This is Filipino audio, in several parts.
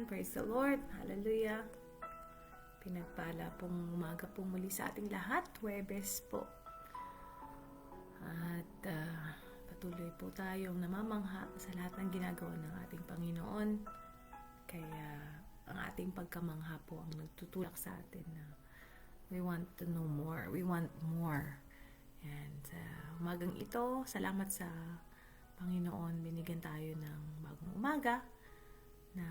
everyone. Praise the Lord. Hallelujah. Pinagpala pong umaga po muli sa ating lahat. Huwebes po. At patuloy po tayong namamangha sa lahat ng ginagawa ng ating Panginoon. Kaya ang ating pagkamangha po ang nagtutulak sa atin na we want to know more. We want more. And umagang ito, salamat sa Panginoon, binigyan tayo ng bagong umaga na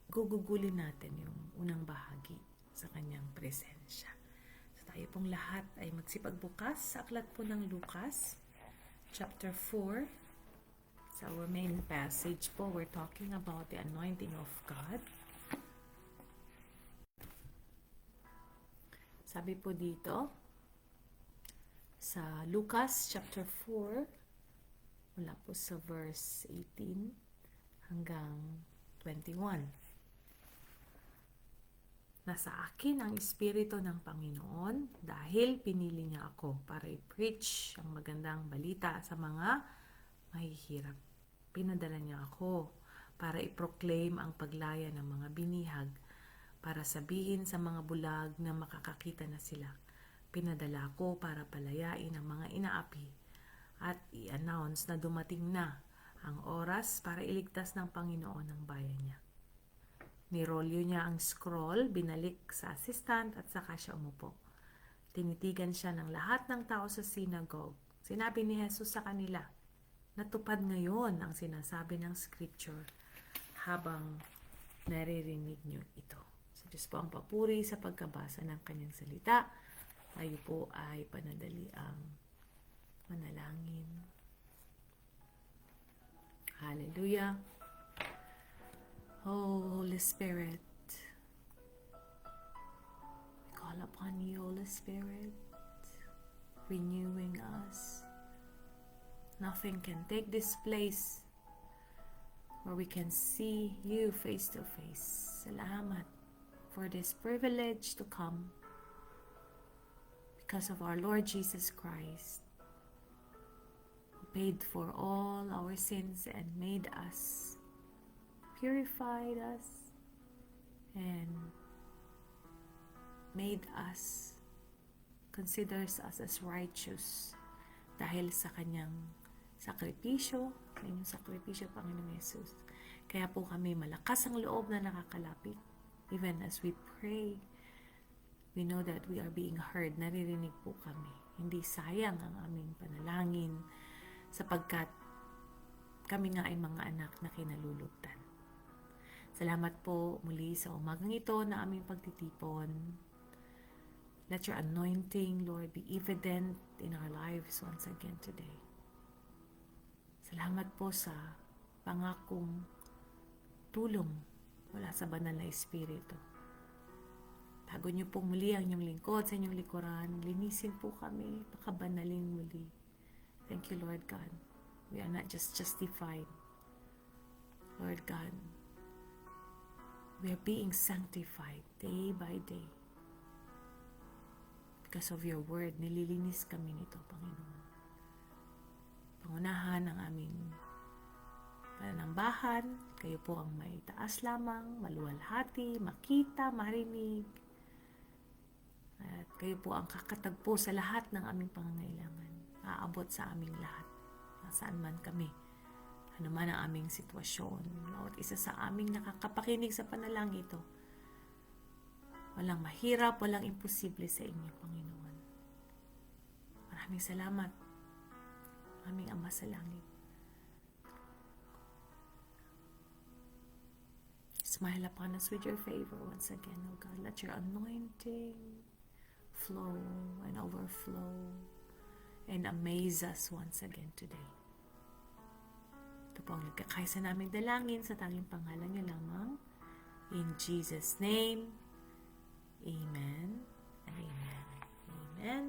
gugugulin natin yung unang bahagi sa kanyang presensya. So tayo pong lahat ay magsipagbukas sa aklat po ng Lucas, chapter 4. Sa our main passage po, we're talking about the anointing of God. Sabi po dito, sa Lucas chapter 4, mula po sa verse 18 hanggang 21. Nasa akin ang Espiritu ng Panginoon dahil pinili niya ako para i-preach ang magandang balita sa mga mahihirap. Pinadala niya ako para i-proclaim ang paglaya ng mga binihag, para sabihin sa mga bulag na makakakita na sila. Pinadala ako para palayain ang mga inaapi at i-announce na dumating na ang oras para iligtas ng Panginoon ang bayan niya. Nirolyo niya ang scroll, binalik sa assistant at saka siya umupo. Tinitigan siya ng lahat ng tao sa synagogue. Sinabi ni Jesus sa kanila, natupad ngayon ang sinasabi ng scripture habang naririnig niyo ito. Sa Diyos po ang papuri sa pagkabasa ng kanyang salita. Tayo po ay panadali ang manalangin. Hallelujah. Oh, Holy Spirit, we call upon you, Holy Spirit, renewing us. Nothing can take this place where we can see you face to face. Salamat for this privilege to come because of our Lord Jesus Christ, paid for all our sins and made us, purified us, and made us, considers us as righteous dahil sa kanyang sakripisyo, kanyang sakripisyo, Panginoong Jesus. Kaya po kami malakas ang loob na nakakalapit. Even as we pray, we know that we are being heard. Naririnig po kami. Hindi sayang ang aming panalangin, sapagkat kami nga ay mga anak na kinalulugdan. Salamat po muli sa umagang ito na aming pagtitipon. Let your anointing, Lord, be evident in our lives once again today. Salamat po sa pangakong tulong mula sa banal na Espiritu. Bago niyo pong muli ang inyong lingkod sa inyong likuran, linisin po kami, pakabanalin muli. Thank you, Lord God. We are not just justified. Lord God, we are being sanctified day by day. Because of your word, nililinis kami nito, Panginoon. Pangunahan ang aming panambahan. Kayo po ang may taas lamang, maluwalhati, makita, marinig. At kayo po ang kakatagpo sa lahat ng aming pangangailangan. Aabot sa aming lahat, saan man kami, ano man ang aming sitwasyon, bawat isa sa aming nakakapakinig sa panalangin ito. Walang mahirap, walang imposible sa inyo, Panginoon. Maraming salamat, aming Ama sa langit. Smile upon us with your favor once again, O God. Let your anointing flow and overflow and amaze us once again today. Ito po ang nagkakaisa naming dalangin sa tanging pangalan niyo lamang. In Jesus' name, Amen and Amen. Amen.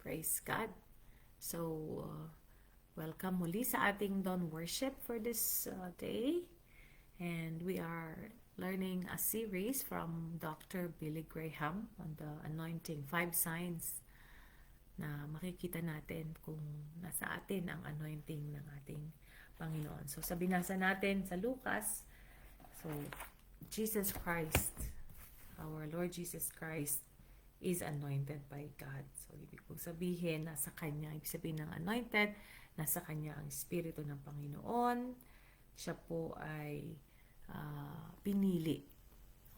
Praise God. So, welcome muli sa ating dawn worship for this day. And we are learning a series from Dr. Billy Graham on the anointing, 5 signs na makikita natin kung nasa atin ang anointing ng ating Panginoon. So sa binasa natin sa Lucas, so Jesus Christ, our Lord Jesus Christ is anointed by God. So ibig kong sabihin, nasa Kanya, ibig sabihin ng anointed, nasa Kanya ang Espiritu ng Panginoon. Siya po ay pinili.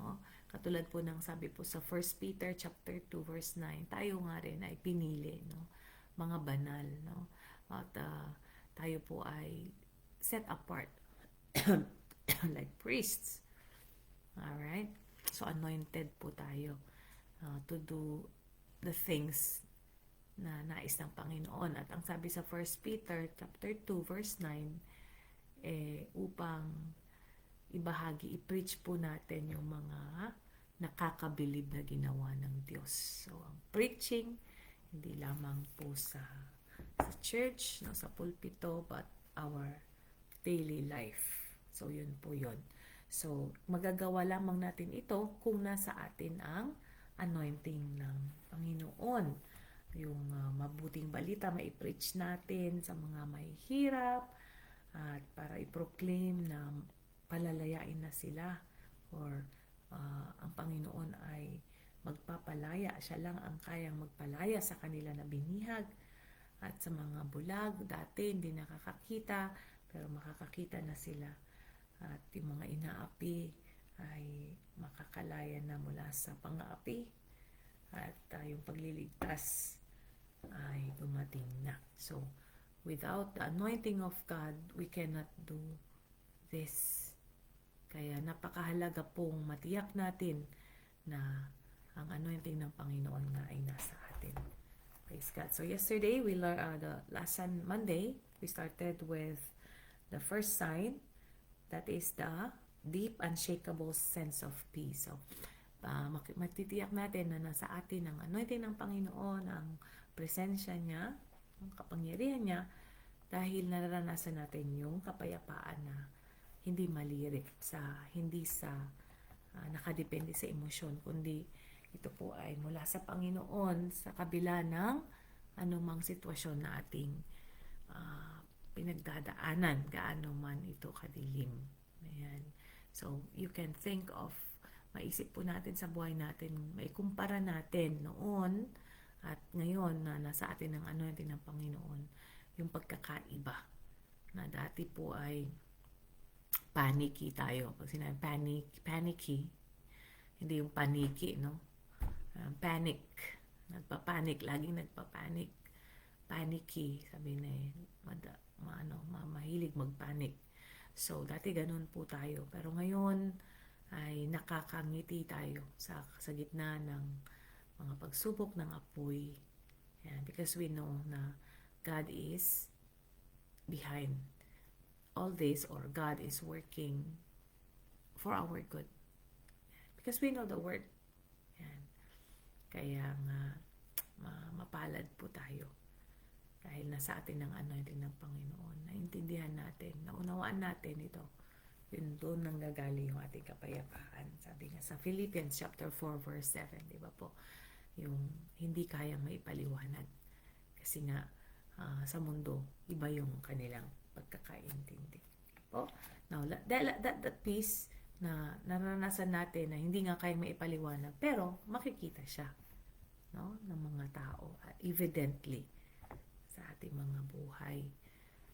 No? Katulad po ng sabi po sa 1 Peter chapter 2 verse 9, tayo nga rin ay pinili, no? Mga banal, no? At tayo po ay set apart like priests. Alright? So anointed po tayo to do the things na nais ng Panginoon. At ang sabi sa 1 Peter chapter 2 verse 9, upang ibahagi, i-preach po natin yung mga nakakabilib na ginawa ng Diyos. So, ang preaching, hindi lamang po sa church, no, sa pulpito, but our daily life. So, yun po yun. So, magagawa lamang natin ito kung nasa atin ang anointing ng Panginoon. Yung mabuting balita, mai-preach natin sa mga mahihirap, at para i-proclaim na palalayain na sila, or ang Panginoon ay magpapalaya. Siya lang ang kayang magpalaya sa kanila na binihag. At sa mga bulag, dati hindi nakakakita, pero makakakita na sila. At yung mga inaapi ay makakalaya na mula sa pang-aapi. At yung pagliligtas ay dumating na. So, without the anointing of God, we cannot do this. Kaya napakahalaga pong matiyak natin na ang anointing ng Panginoon nga ay nasa atin. Praise God. So yesterday, we learned the last Monday, we started with the first sign, that is the deep, unshakable sense of peace. So, matitiyak natin na nasa atin ang anointing ng Panginoon, ang presensya niya, ang kapangyarihan niya, dahil nararanasan natin yung kapayapaan na hindi malirik, hindi sa nakadepende sa emosyon, kundi ito po ay mula sa Panginoon sa kabila ng anumang sitwasyon na ating pinagdadaanan, gaano man ito kadilim. Ayan. So, you can think of, maisip po natin sa buhay natin, maikumpara natin noon at ngayon na nasa atin ang anointing ng Panginoon, yung pagkakaiba. Na dati po ay panicky tayo. Pag sinabi panicky, hindi yung paniki, no? Panic. Nagpapanik, laging nagpapanik. Panicky, sabi na mahilig magpanik. So, dati ganun po tayo. Pero ngayon ay nakakangiti tayo sa gitna ng mga pagsubok ng apoy. Yan, because we know na God is behind all this, or God is working for our good. Because we know the word. Yan. Kaya nga, mapalad po tayo. Dahil nasa atin ang anointing ng Panginoon. Naintindihan natin, naunawaan natin ito. Yun doon nanggagaling yung ating kapayapaan. Sabi nga sa Philippians chapter 4 verse 7, di ba po? Yung hindi kayang maipaliwanag. Kasi nga, sa mundo, iba yung kanilang pagkakaintindi. Po? Now, that peace na naranasan natin na hindi nga kayang maipaliwanag, pero makikita siya, no, ng mga tao, evidently sa ating mga buhay,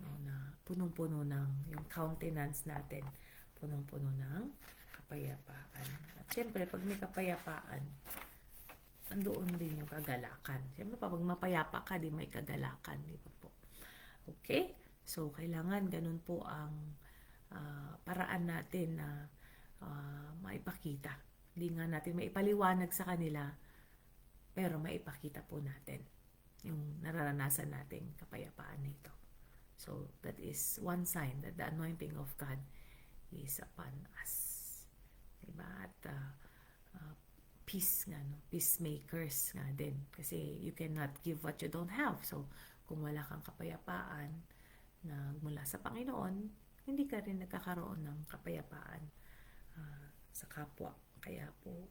no, na punong-puno ng yung countenance natin, punong-puno ng kapayapaan. At syempre, pag may kapayapaan, nandoon din yung kagalakan. Siyempre, pag mapayapa ka, di may kagalakan. Di ba po? Okay? So, kailangan ganun po ang paraan natin na maipakita. Hindi nga natin maipaliwanag sa kanila, pero maipakita po natin yung nararanasan nating kapayapaan nito. So, that is one sign that the anointing of God is upon us. Diba? At peace nga, no? Peacemakers nga din. Kasi you cannot give what you don't have. So, kung wala kang kapayapaan na mula sa Panginoon, hindi ka rin nagkakaroon ng kapayapaan sa kapwa. Kaya po,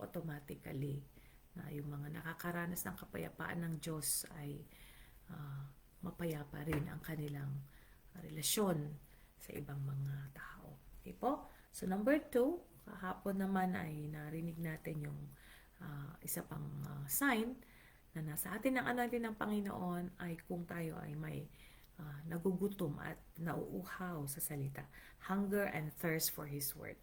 automatically, na yung mga nakakaranas ng kapayapaan ng Diyos ay mapayapa rin ang kanilang relasyon sa ibang mga tao. Okay po? So number 2, kahapon naman ay narinig natin yung isa pang sign na nasa atin ng anointing ng Panginoon ay kung tayo ay may nagugutom at nauuhaw sa salita. Hunger and thirst for His Word.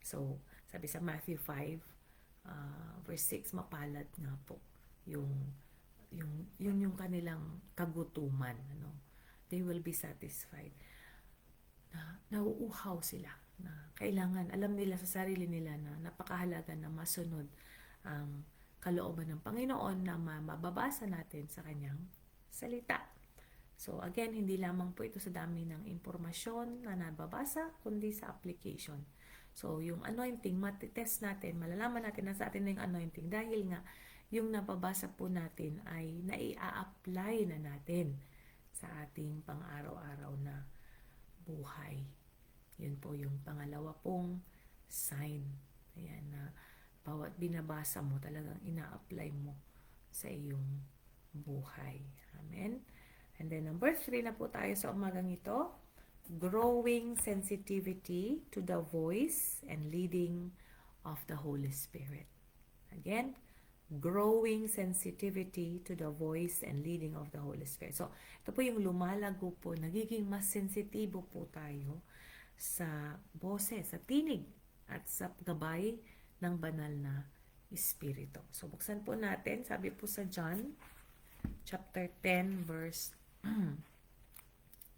So, sabi sa Matthew 5, verse 6, mapalad nga po yung kanilang kagutuman. Ano? They will be satisfied. Nauuhaw sila. Na kailangan, alam nila sa sarili nila na napakahalaga na masunod ang kalooban ng Panginoon na mababasa natin sa kanyang salita. So again, hindi lamang po ito sa dami ng impormasyon na nababasa, kundi sa application. So yung anointing, matitest natin, malalaman natin na sa atin na yung anointing dahil nga yung nababasa po natin ay naia-apply na natin sa ating pang-araw-araw na buhay. Yun po yung pangalawa pong sign. Ayan, na bawat binabasa mo talagang ina-apply mo sa iyong buhay. Amen? And then number 3 na po tayo sa umagang ito. Growing sensitivity to the voice and leading of the Holy Spirit. Again, growing sensitivity to the voice and leading of the Holy Spirit. So, ito po yung lumalago po, nagiging mas sensitibo po tayo sa boses, sa tinig at sa gabay ng banal na Espiritu. So, buksan po natin, sabi po sa John chapter 10 verse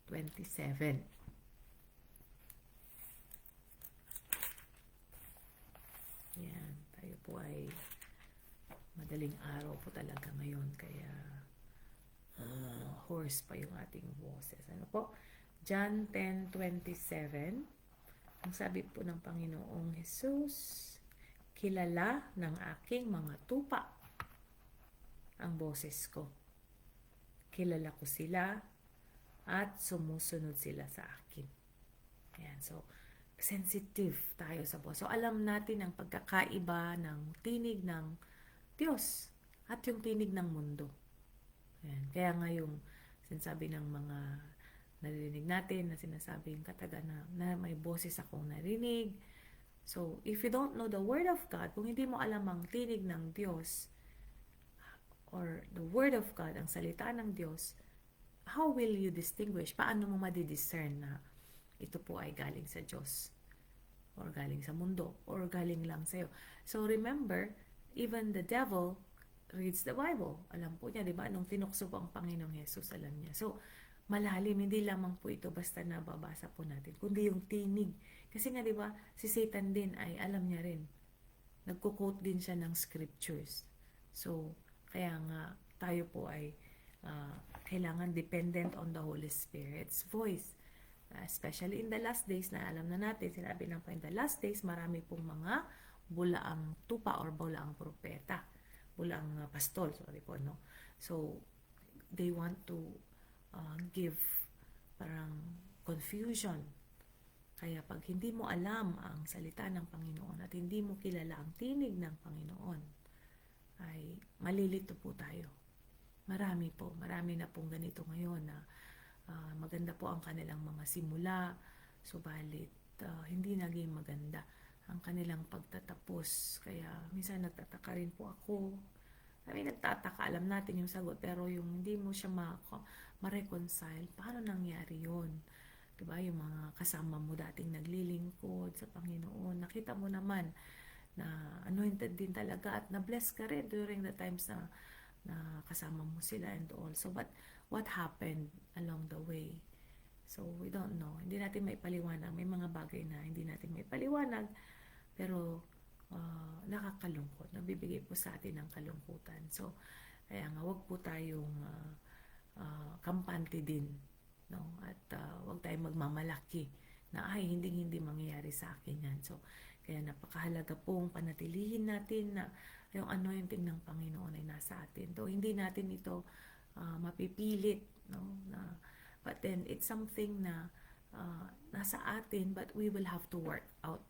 27. Yan, tayo po ay madaling araw po talaga ngayon, kaya hoarse pa yung ating boses. Ano po? John 10:27. Ang sabi po ng Panginoong Jesus, kilala ng aking mga tupa ang boses ko. Kilala ko sila at sumusunod sila sa akin. Ayan, so sensitive tayo sa boses. So alam natin ang pagkakaiba ng tinig ng Diyos at yung tinig ng mundo. Ayan, kaya nga yung sinasabi ng mga naririnig natin na sinasabing kataga na may boses akong narinig. So, if you don't know the Word of God, kung hindi mo alam ang tinig ng Diyos or the Word of God, ang salita ng Diyos, how will you distinguish? Paano mo madidiscern na ito po ay galing sa Diyos or galing sa mundo or galing lang sa'yo? So, remember, even the devil reads the Bible. Alam po niya, di ba? Nung tinukso po ang Panginoong Jesus, alam niya. So, malalim, hindi lamang po ito basta nababasa po natin, kundi yung tinig. Kasi nga, di ba, si Satan din ay alam niya rin. Nagko-quote din siya ng scriptures. So, kaya nga, tayo po ay kailangan dependent on the Holy Spirit's voice. Especially in the last days, na alam na natin, sinabi lang po in the last days, marami pong mga bulaang tupa or bulaang propeta. Bulaang pastol, sorry po, no? So, they want to give parang confusion. Kaya pag hindi mo alam ang salita ng Panginoon at hindi mo kilala ang tinig ng Panginoon, ay malilito po tayo. Marami na pong ganito ngayon na maganda po ang kanilang mga simula, subalit hindi naging maganda ang kanilang pagtatapos. Kaya minsan nagtataka rin po ako. Nagtataka, alam natin yung sagot, pero yung hindi mo siya ma-reconcile, paano nangyari yun? Diba? Yung mga kasama mo dating naglilingkod sa Panginoon, nakita mo naman na anointed din talaga at na-bless ka rin during the times na kasama mo sila and all. So, what happened along the way? So, we don't know. Hindi natin may paliwanag. May mga bagay na hindi natin may paliwanag, pero nakakalungkot. Nagbibigay po sa atin ng kalungkutan. So, kaya nga, wag po tayong kampante din. No? At wag tayong magmamalaki na ay hindi mangyayari sa akin yan. So, kaya napakahalaga pong panatilihin natin na yung anointing ng Panginoon ay nasa atin. So, hindi natin ito mapipilit. No? But then, it's something na nasa atin, but we will have to work out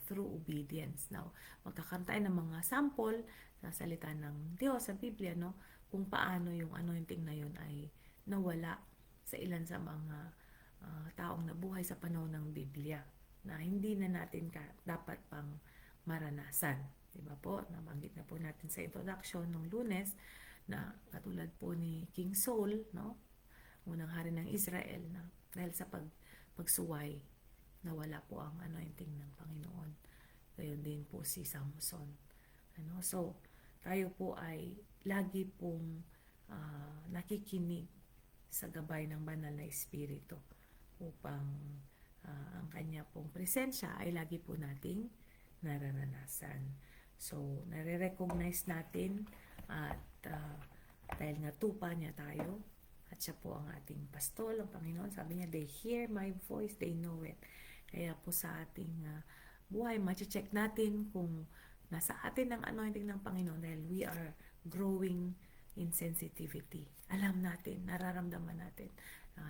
through obedience. Now, magkakaroon tayo ng mga sample sa salita ng Diyos, sa Biblia, no? Kung paano yung anointing na yun ay nawala sa ilan sa mga taong nabuhay sa panahon ng Biblia na hindi na natin dapat pang maranasan. Diba po? Nabanggit na po natin sa introduction ng Lunes na katulad po ni King Saul, no? Unang hari ng Israel, na dahil sa pagsuway, nawala po ang anointing ng Panginoon. Gayon din po si Samson. So, tayo po ay lagi pong nakikinig sa gabay ng banal na Espiritu upang ang kanya pong presensya ay lagi po nating nararanasan. So, nare-recognize natin at dahil nga tupa niya tayo at siya po ang ating pastol, ang Panginoon. Sabi niya, they hear my voice, they know it. Kaya po sa ating buhay, ma-check natin kung nasa atin ang anointing ng Panginoon dahil we are growing in sensitivity. Alam natin, nararamdaman natin.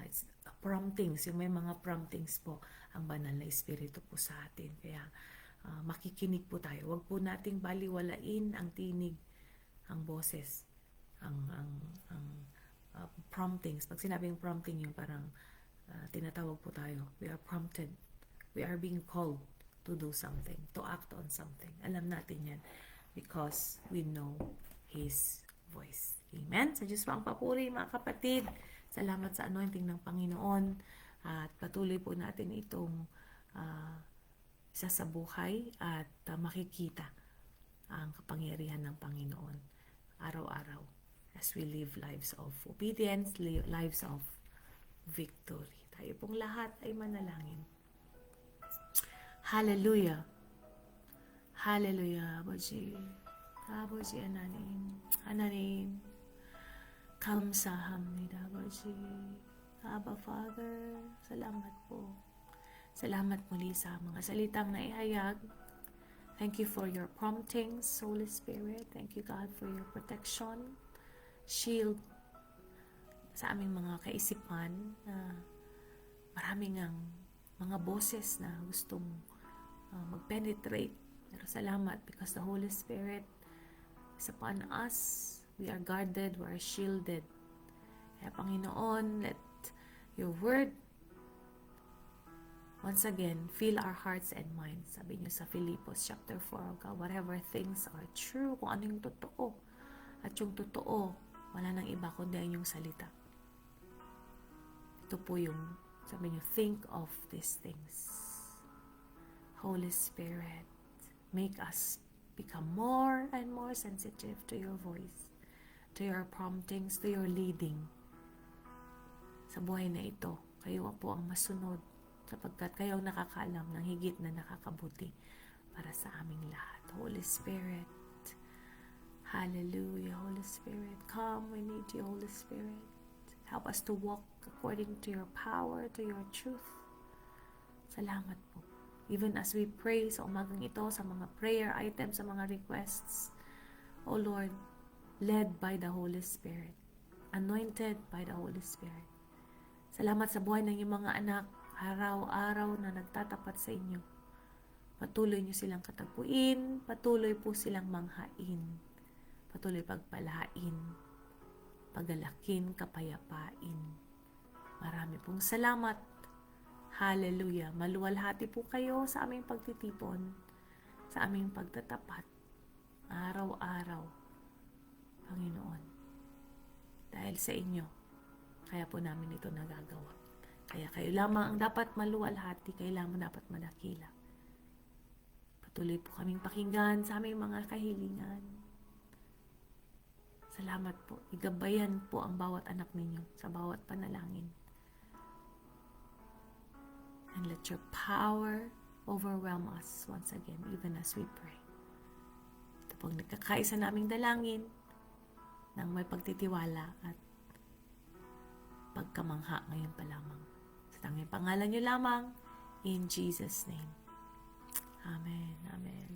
It's promptings, yung may mga promptings po ang banal na Espiritu po sa atin. Kaya makikinig po tayo. Huwag po nating baliwalain ang tinig, ang boses, ang promptings. Pag sinabing prompting, yung parang tinatawag po tayo. We are prompted. We are being called to do something, to act on something. Alam natin yan because we know His voice. Amen? Sa Diyos po ang papuri, mga kapatid. Salamat sa anointing ng Panginoon. At patuloy po natin itong isa sa buhay at makikita ang kapangyarihan ng Panginoon araw-araw as we live lives of obedience, lives of victory. Tayo pong lahat ay manalangin. Hallelujah. Hallelujah. 아버지 하나님 감사합니다. 아버지 Abba Father, salamat po. Salamat muli sa mga salitang naihayag. Thank you for your promptings, Holy Spirit. Thank you, God, for your protection, shield sa aming mga kaisipan na maraming ang mga boses na gustong mag-penetrate. Pero salamat because the Holy Spirit is upon us. We are guarded, we are shielded. Kaya Panginoon, let your word once again fill our hearts and minds. Sabi niyo sa Philippos chapter 4, God, whatever things are true, kung ano yung totoo. At yung totoo, wala nang iba kundi ang inyong salita. Ito po yung, sabi niyo, think of these things. Holy Spirit, make us become more and more sensitive to your voice, to your promptings, to your leading. Sa buhay na ito, kayo po ang masunod sapagkat kayo ang nakakaalam ng higit na nakakabuti para sa aming lahat. Holy Spirit, hallelujah. Holy Spirit, come, we need you, Holy Spirit. Help us to walk according to your power, to your truth. Salamat po. Even as we pray sa umagang ito, sa mga prayer items, sa mga requests, O Lord, led by the Holy Spirit, anointed by the Holy Spirit. Salamat sa buhay ng iyong mga anak, araw-araw na nagtatapat sa inyo. Patuloy niyo silang katagpuin, patuloy po silang manghain, patuloy pagpalain, pagalakin, kapayapain. Marami pong salamat. Hallelujah. Maluwalhati po kayo sa aming pagtitipon, sa aming pagtatapat, araw-araw, Panginoon. Dahil sa inyo, kaya po namin ito nagagawa. Kaya kayo lamang ang dapat maluwalhati, kayo lamang dapat madakila. Patuloy po kaming pakinggan sa aming mga kahilingan. Salamat po. Igabayan po ang bawat anak ninyo sa bawat panalangin. And let your power overwhelm us once again, even as we pray. Ito pong nagkakaisa naming dalangin ng may pagtitiwala at pagkamangha ngayon pa lamang. Sa tanging pangalan niyo lamang, in Jesus' name. Amen. Amen.